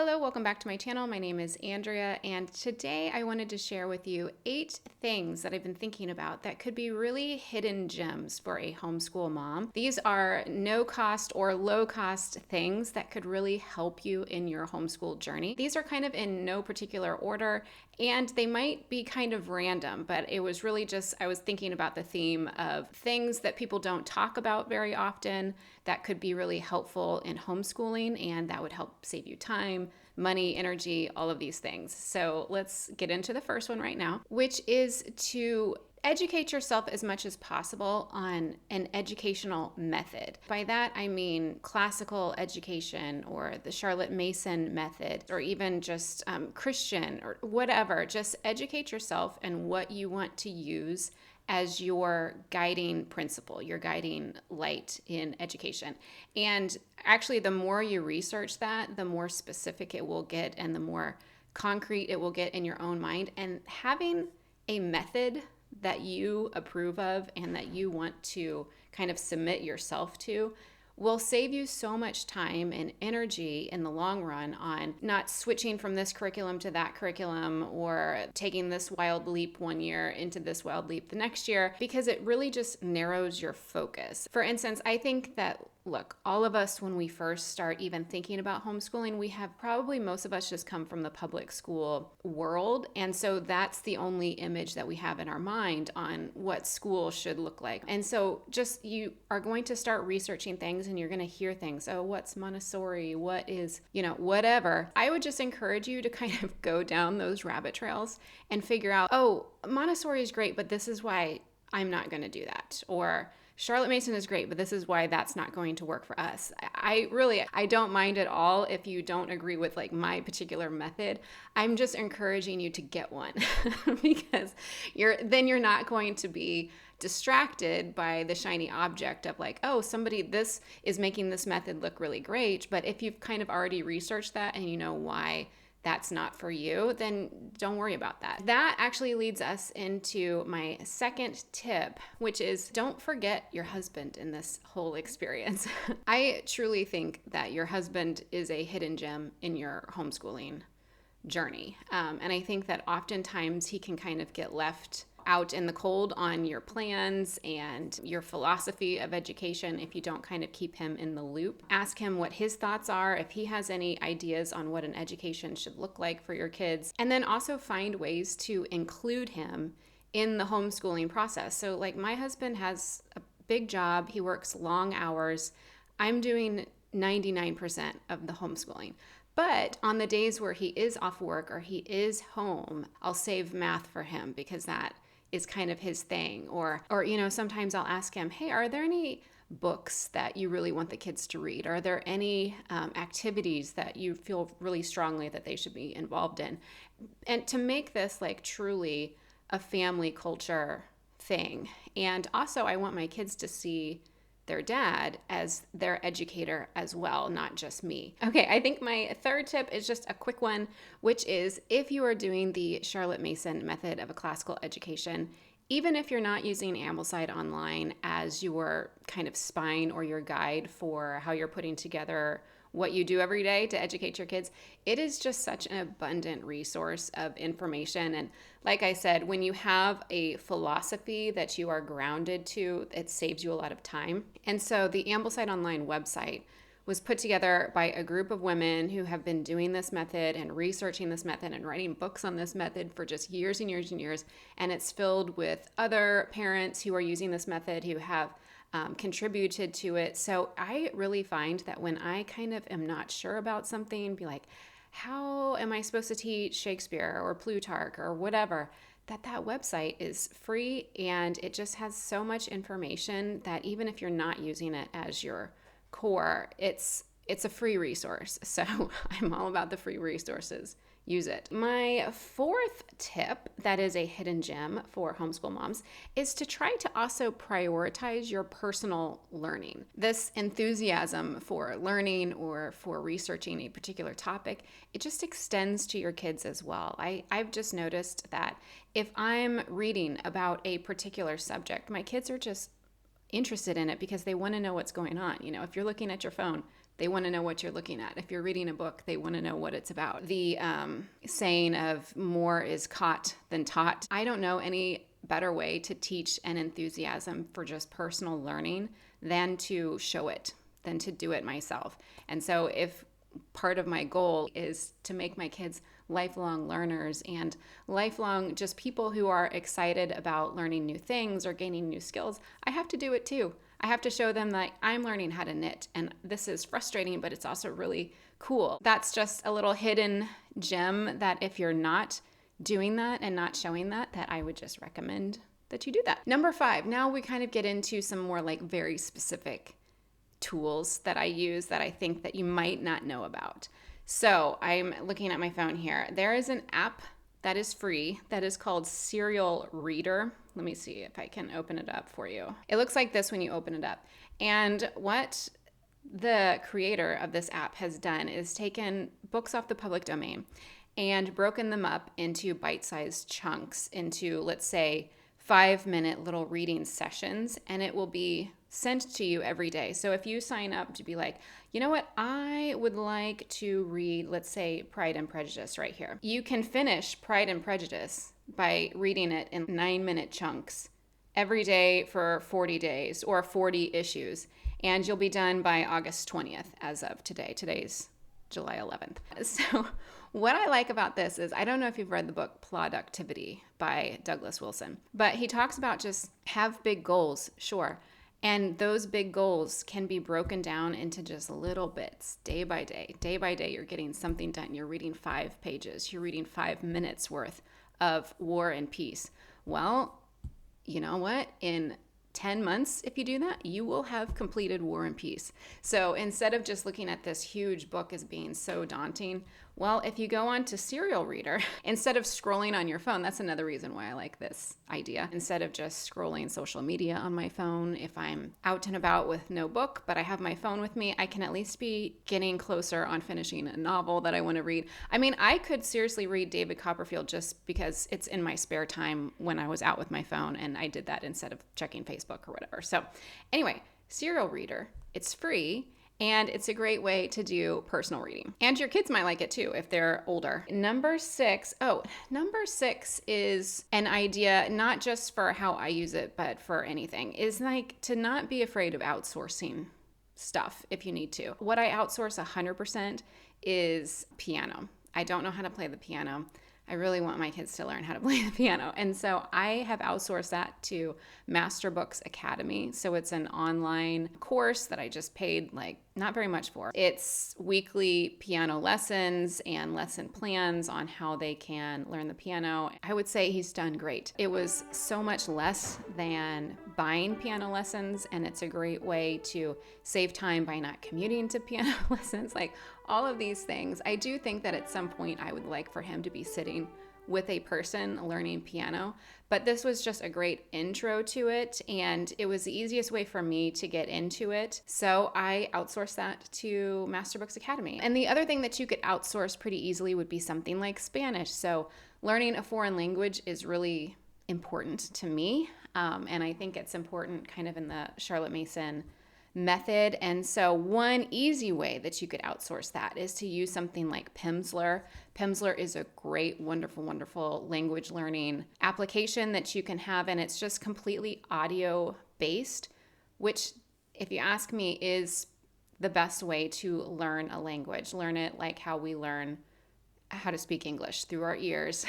Hello, welcome back to my channel. My name is Andrea, and today I wanted to share with you 8 things that I've been thinking about that could be really hidden gems for a homeschool mom. These are no cost or low cost things that could really help you in your homeschool journey. These are kind of in no particular order, and they might be kind of random, but it was really just, I was thinking about the theme of things that people don't talk about very often that could be really helpful in homeschooling, and that would help save you time, money, energy, all of these things. So let's get into the first one right now, which is to educate yourself as much as possible on an educational method. By that, I mean classical education or the Charlotte Mason method, or even just Christian or whatever. Just educate yourself in what you want to use as your guiding principle, your guiding light in education. And actually, the more you research that, the more specific it will get and the more concrete it will get in your own mind. And having a method that you approve of and that you want to kind of submit yourself to will save you so much time and energy in the long run on not switching from this curriculum to that curriculum or taking this wild leap one year into this wild leap the next year, because it really just narrows your focus. For instance, I think that, look, all of us, when we first start even thinking about homeschooling, we have probably most of us just come from the public school world. And so that's the only image that we have in our mind on what school should look like. And so just you are going to start researching things and you're going to hear things. Oh, what's Montessori? What is, whatever. I would just encourage you to kind of go down those rabbit trails and figure out, oh, Montessori is great, but this is why I'm not going to do that. Or Charlotte Mason is great, but this is why that's not going to work for us. I don't mind at all if you don't agree with like my particular method. I'm just encouraging you to get one because you're not going to be distracted by the shiny object of like, oh, this is making this method look really great. But if you've kind of already researched that and you know why that's not for you, then don't worry about that. That actually leads us into my second tip, which is don't forget your husband in this whole experience. I truly think that your husband is a hidden gem in your homeschooling journey. And I think that oftentimes he can kind of get left out in the cold on your plans and your philosophy of education if you don't kind of keep him in the loop. Ask him what his thoughts are, if he has any ideas on what an education should look like for your kids, and then also find ways to include him in the homeschooling process. So like my husband has a big job, he works long hours. I'm doing 99% of the homeschooling. But on the days where he is off work or he is home, I'll save math for him because that is kind of his thing. Or sometimes I'll ask him, hey, are there any books that you really want the kids to read? Are there any activities that you feel really strongly that they should be involved in? And to make this like truly a family culture thing. And also I want my kids to see their dad as their educator as well, not just me. Okay, I think my third tip is just a quick one, which is if you are doing the Charlotte Mason method of a classical education, even if you're not using Ambleside Online as your kind of spine or your guide for how you're putting together what you do every day to educate your kids, it is just such an abundant resource of information. And like I said, when you have a philosophy that you are grounded to, it saves you a lot of time. And so the Ambleside Online website was put together by a group of women who have been doing this method and researching this method and writing books on this method for just years and years and years. And it's filled with other parents who are using this method who have contributed to it. So I really find that when I kind of am not sure about something, be like, how am I supposed to teach Shakespeare or Plutarch or whatever, that website is free and it just has so much information that even if you're not using it as your core, it's a free resource. So I'm all about the free resources. Use it. My fourth tip that is a hidden gem for homeschool moms is to try to also prioritize your personal learning. This enthusiasm for learning or for researching a particular topic, it just extends to your kids as well. I've just noticed that if I'm reading about a particular subject, my kids are just interested in it because they want to know what's going on. If you're looking at your phone, They want to know what you're looking at. If you're reading a book, they want to know what it's about. The saying of more is caught than taught. I don't know any better way to teach an enthusiasm for just personal learning than to show it, than to do it myself. And so if part of my goal is to make my kids lifelong learners and lifelong just people who are excited about learning new things or gaining new skills, I have to do it too. I have to show them that I'm learning how to knit, and this is frustrating, but it's also really cool. That's just a little hidden gem that if you're not doing that and not showing that I would just recommend that you do that. Number 5, now we kind of get into some more like very specific tools that I use that I think that you might not know about. So I'm looking at my phone here. There is an app that is free that is called Serial Reader. Let me see if I can open it up for you. It looks like this when you open it up. And what the creator of this app has done is taken books off the public domain and broken them up into bite-sized chunks into, let's say, 5-minute little reading sessions, and it will be sent to you every day. So if you sign up to be like, you know what, I would like to read, let's say, Pride and Prejudice right here. You can finish Pride and Prejudice by reading it in 9-minute chunks every day for 40 days or 40 issues. And you'll be done by August 20th as of today. Today's July 11th. So what I like about this is, I don't know if you've read the book Plodductivity by Douglas Wilson, but he talks about just have big goals, sure. And those big goals can be broken down into just little bits, day by day. Day by day, you're getting something done. You're reading 5 pages. You're reading 5 minutes worth of War and Peace. Well, you know what? In 10 months, if you do that, you will have completed War and Peace. So instead of just looking at this huge book as being so daunting, well, if you go on to Serial Reader, instead of scrolling on your phone, that's another reason why I like this idea. Instead of just scrolling social media on my phone, if I'm out and about with no book, but I have my phone with me, I can at least be getting closer on finishing a novel that I want to read. I mean, I could seriously read David Copperfield just because it's in my spare time when I was out with my phone, and I did that instead of checking Facebook or whatever. So anyway, Serial Reader, it's free. And it's a great way to do personal reading. And your kids might like it too if they're older. Number 6 is an idea, not just for how I use it, but for anything, is like to not be afraid of outsourcing stuff if you need to. What I outsource 100% is piano. I don't know how to play the piano. I really want my kids to learn how to play the piano. And so I have outsourced that to MasterBooks Academy. So it's an online course that I just paid like not very much for. It's weekly piano lessons and lesson plans on how they can learn the piano. I would say he's done great. It was so much less than buying piano lessons, and it's a great way to save time by not commuting to piano lessons. Like all of these things. I do think that at some point I would like for him to be sitting with a person learning piano, but this was just a great intro to it, and it was the easiest way for me to get into it. So I outsourced that to MasterBooks Academy. And the other thing that you could outsource pretty easily would be something like Spanish. So learning a foreign language is really important to me, and I think it's important kind of in the Charlotte Mason method. And so one easy way that you could outsource that is to use something like Pimsleur. Pimsleur is a great, wonderful, wonderful language learning application that you can have, and it's just completely audio based, which, if you ask me, is the best way to learn a language. Learn it like how we learn how to speak English, through our ears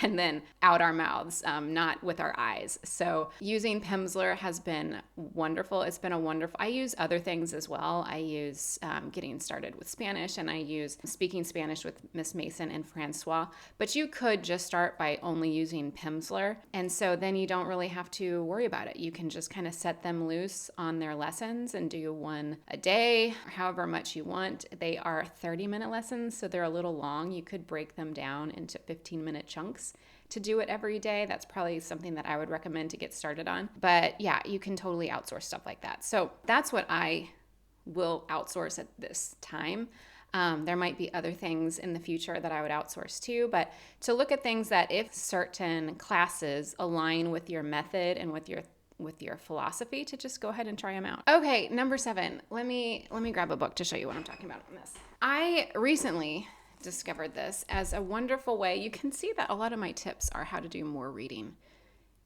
and then out our mouths, not with our eyes. So using Pimsleur has been wonderful. It's been I use other things as well. I use Getting Started with Spanish, and I use Speaking Spanish with Miss Mason and Francois. But you could just start by only using Pimsleur. And so then you don't really have to worry about it. You can just kind of set them loose on their lessons and do one a day, or however much you want. They are 30-minute lessons, so they're a little long. You could break them down into 15-minute chunks to do it every day. That's probably something that I would recommend to get started on. But yeah, you can totally outsource stuff like that. So that's what I will outsource at this time. There might be other things in the future that I would outsource too, but to look at things that if certain classes align with your method and with your with your philosophy to just go ahead and try them out. Okay, number 7. Let me grab a book to show you what I'm talking about on this. I recently discovered this as a wonderful way. You can see that a lot of my tips are how to do more reading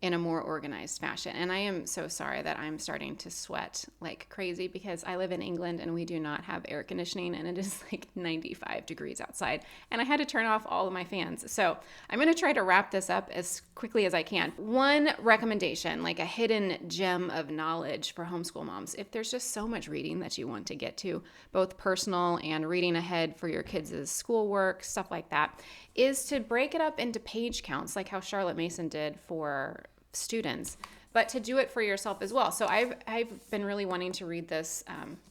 in a more organized fashion. And I am so sorry that I'm starting to sweat like crazy because I live in England and we do not have air conditioning and it is like 95 degrees outside. And I had to turn off all of my fans. So I'm going to try to wrap this up as quickly as I can. One recommendation, like a hidden gem of knowledge for homeschool moms, if there's just so much reading that you want to get to, both personal and reading ahead for your kids' schoolwork, stuff like that, is to break it up into page counts, like how Charlotte Mason did for students, but to do it for yourself as well. So I've been really wanting to read this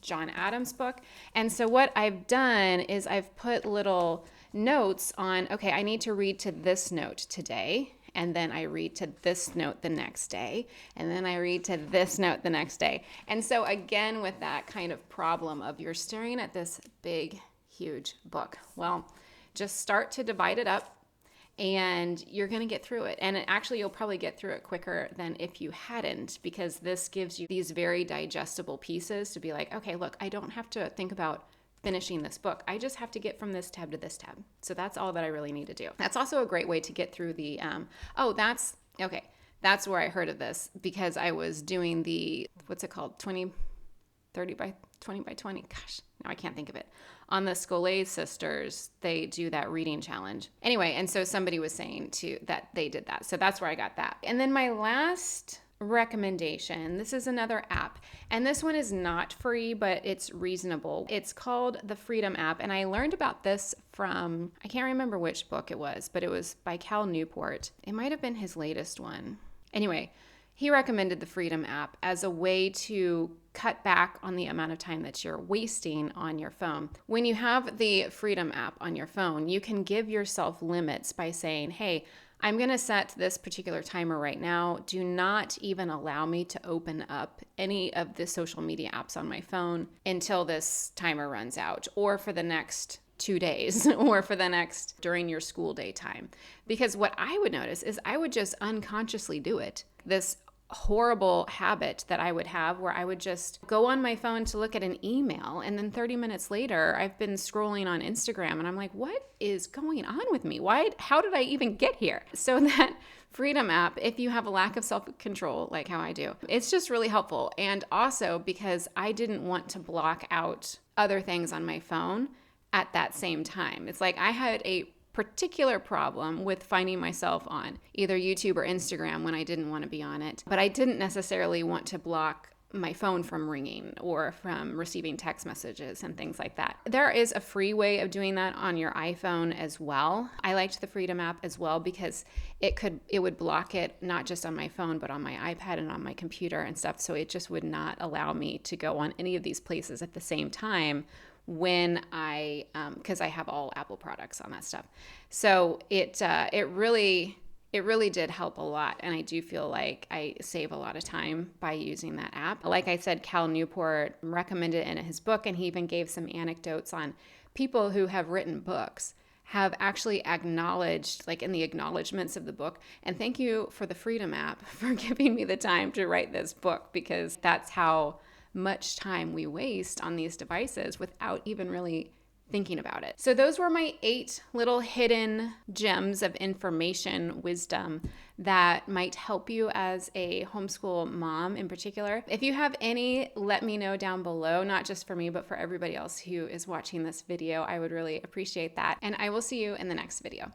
John Adams book. And so what I've done is I've put little notes on, okay, I need to read to this note today. And then I read to this note the next day. And then I read to this note the next day. And so again, with that kind of problem of you're staring at this big, huge book. Well, just start to divide it up. And you're going to get through it. And actually, you'll probably get through it quicker than if you hadn't, because this gives you these very digestible pieces to be like, okay, look, I don't have to think about finishing this book. I just have to get from this tab to this tab. So that's all that I really need to do. That's also a great way to get through the, that's where I heard of this, because I was doing the, what's it called? 30 by 20 by 20. Gosh, now I can't think of it. On the Scholé sisters, they do that reading challenge. Anyway, and so somebody was saying that they did that. So that's where I got that. And then my last recommendation, this is another app. And this one is not free, but it's reasonable. It's called the Freedom app. And I learned about this from, I can't remember which book it was, but it was by Cal Newport. It might have been his latest one. Anyway, he recommended the Freedom app as a way to cut back on the amount of time that you're wasting on your phone. When you have the Freedom app on your phone, you can give yourself limits by saying, hey, I'm going to set this particular timer right now. Do not even allow me to open up any of the social media apps on my phone until this timer runs out, or for the next 2 days, or for the next during your school day time. Because what I would notice is I would just unconsciously do it. This horrible habit that I would have where I would just go on my phone to look at an email, and then 30 minutes later I've been scrolling on Instagram and I'm like, what is going on with me? How did I even get here? So that Freedom app, if you have a lack of self-control like how I do, it's just really helpful. And also because I didn't want to block out other things on my phone at that same time. It's like I had a particular problem with finding myself on either YouTube or Instagram when I didn't want to be on it, but I didn't necessarily want to block my phone from ringing or from receiving text messages and things like that. There is a free way of doing that on your iPhone as well. I liked the Freedom app as well because it would block it not just on my phone, but on my iPad and on my computer and stuff. So it just would not allow me to go on any of these places at the same time when because I have all Apple products on that stuff. So it really did help a lot. And I do feel like I save a lot of time by using that app. Like I said, Cal Newport recommended it in his book, and he even gave some anecdotes on people who have written books have actually acknowledged, like in the acknowledgments of the book, and thank you for the Freedom app for giving me the time to write this book, because that's how much time we waste on these devices without even really thinking about it. So those were my 8 little hidden gems of information, wisdom that might help you as a homeschool mom in particular. If you have any, let me know down below, not just for me, but for everybody else who is watching this video. I would really appreciate that. And I will see you in the next video.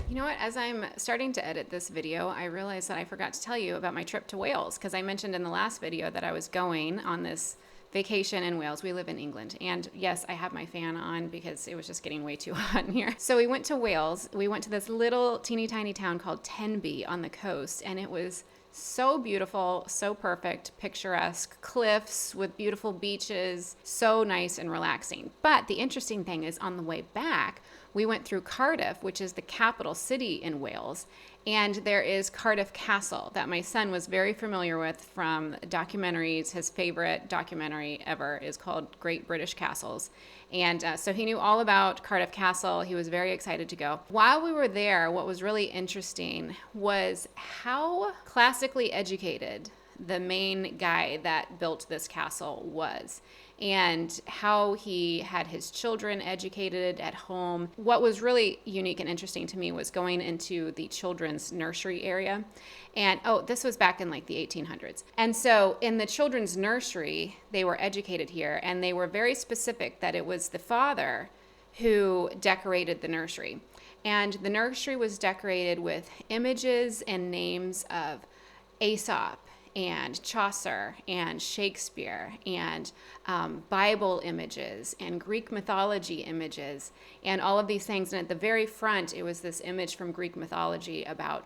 You know what, as I'm starting to edit this video, I realized that I forgot to tell you about my trip to Wales, because I mentioned in the last video that I was going on this vacation in Wales. We live in England. And yes, I have my fan on because it was just getting way too hot in here. So we went to Wales. We went to this little teeny tiny town called Tenby on the coast, and it was so beautiful, so perfect, picturesque, cliffs with beautiful beaches, so nice and relaxing. But the interesting thing is on the way back, we went through Cardiff, which is the capital city in Wales, and there is Cardiff Castle that my son was very familiar with from documentaries. His favorite documentary ever is called Great British Castles. And so he knew all about Cardiff Castle. He was very excited to go. While we were there, what was really interesting was how classically educated the main guy that built this castle was, and how he had his children educated at home. What was really unique and interesting to me was going into the children's nursery area. And this was back in like the 1800s. And so in the children's nursery, they were educated here, and they were very specific that it was the father who decorated the nursery. And the nursery was decorated with images and names of Aesop and Chaucer and Shakespeare and Bible images and Greek mythology images and all of these things. And at the very front, it was this image from Greek mythology about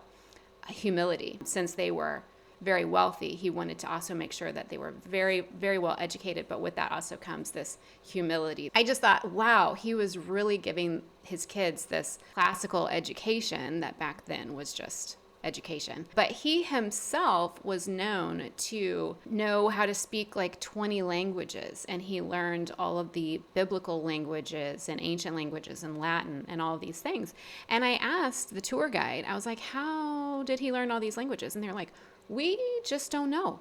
humility. Since they were very wealthy, he wanted to also make sure that they were very, very well educated, but with that also comes this humility. I just thought, wow, he was really giving his kids this classical education that back then was just education. But he himself was known to know how to speak like 20 languages, and he learned all of the biblical languages and ancient languages and Latin and all of these things. And I asked the tour guide, I was like, how did he learn all these languages? And they're like, we just don't know.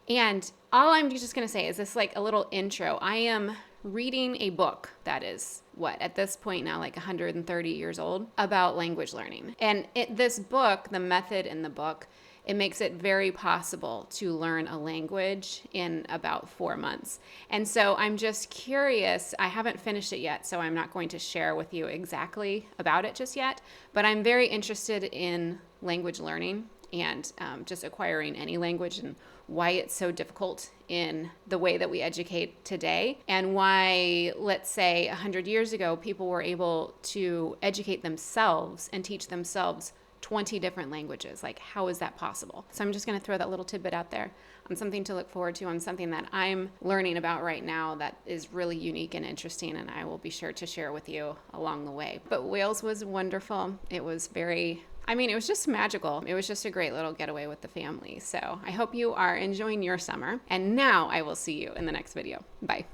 And all I'm just going to say is this, like a little intro. I am reading a book that is, at this point now, like 130 years old, about language learning. And this book, the method in the book, it makes it very possible to learn a language in about 4 months. And so I'm just curious. I haven't finished it yet, so I'm not going to share with you exactly about it just yet. But I'm very interested in language learning and just acquiring any language, and why it's so difficult in the way that we educate today, and why, let's say 100 years ago, people were able to educate themselves and teach themselves 20 different languages. Like, how is that possible? So I'm just going to throw that little tidbit out there on something to look forward to, on something that I'm learning about right now that is really unique and interesting, and I will be sure to share with you along the way. But Wales was wonderful. It was it was just magical. It was just a great little getaway with the family. So I hope you are enjoying your summer. And now I will see you in the next video. Bye.